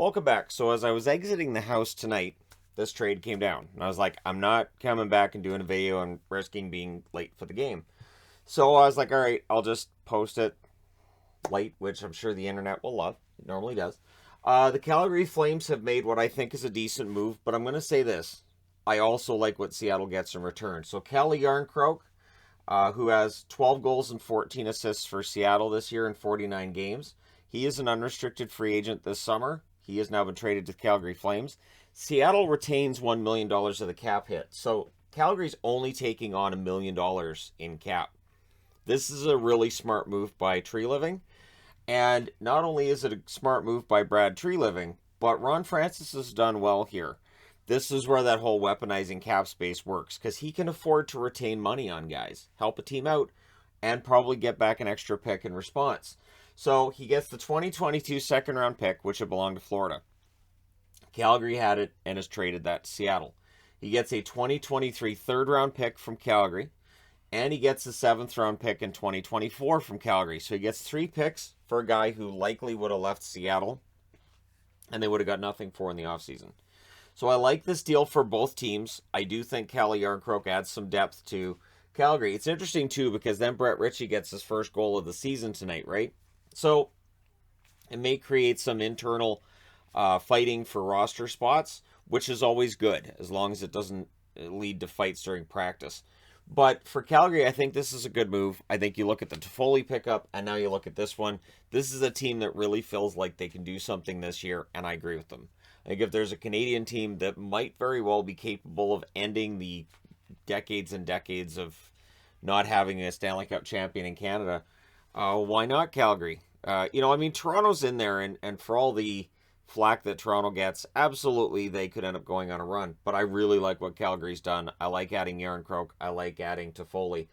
Welcome back. So as I was exiting the house tonight, this trade came down. And I was like, I'm not coming back and doing a video and risking being late for the game. So I was like, all right, I'll just post it late, which I'm sure the internet will love. It normally does. The Calgary Flames have made what I think is a decent move, but I'm going to say this. I also like what Seattle gets in return. So Jarnkrok, who has 12 goals and 14 assists for Seattle this year in 49 games. He is an unrestricted free agent this summer. He has now been traded to the Calgary Flames. Seattle retains $1 million of the cap hit. So Calgary's only taking on $1 million in cap. This is a really smart move by Tree Living. And not only is it a smart move by Brad Tree Living, but Ron Francis has done well here. This is where that whole weaponizing cap space works, because he can afford to retain money on guys, help a team out, and probably get back an extra pick in response. So he gets the 2022 second round pick, which had belonged to Florida. Calgary had it and has traded that to Seattle. He gets a 2023 third round pick from Calgary, and he gets a 7th round pick in 2024 from Calgary. So he gets 3 picks for a guy who likely would have left Seattle, and they would have got nothing for in the offseason. So I like this deal for both teams. I do think Jarnkrok adds some depth to Calgary. It's interesting, too, because then Brett Ritchie gets his first goal of the season tonight, right? So it may create some internal fighting for roster spots, which is always good, as long as it doesn't lead to fights during practice. But for Calgary, I think this is a good move. I think you look at the Toffoli pickup, and now you look at this one. This is a team that really feels like they can do something this year, and I agree with them. I think if there's a Canadian team that might very well be capable of ending the decades and decades of not having a Stanley Cup champion in Canada, why not Calgary? Toronto's in there, and for all the flack that Toronto gets, absolutely they could end up going on a run. But I really like what Calgary's done. I like adding Jarnkrok. I like adding Toffoli.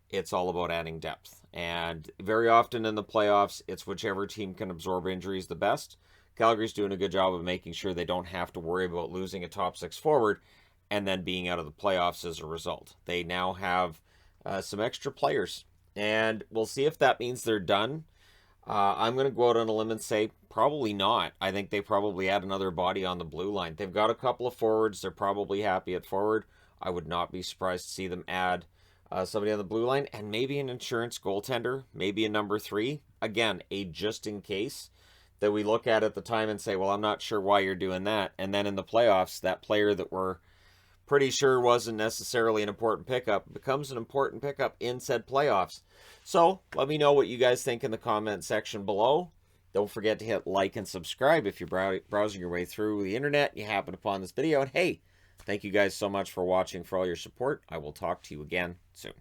It's all about adding depth. And very often in the playoffs, it's whichever team can absorb injuries the best. Calgary's doing a good job of making sure they don't have to worry about losing a top 6 forward and then being out of the playoffs as a result. They now have some extra players, and we'll see if that means they're done. I'm going to go out on a limb and say probably not. I think they probably add another body on the blue line. They've got a couple of forwards. They're probably happy at forward. I would not be surprised to see them add somebody on the blue line, and maybe an insurance goaltender, maybe a number 3. Again, a just in case that we look at the time and say, well, I'm not sure why you're doing that. And then in the playoffs, that player that we're pretty sure wasn't necessarily an important pickup becomes an important pickup in said playoffs. So let me know what you guys think in the comment section below. Don't forget to hit like and subscribe if you're browsing your way through the internet and you happen upon this video. And hey, thank you guys so much for watching, for all your support. I will talk to you again soon.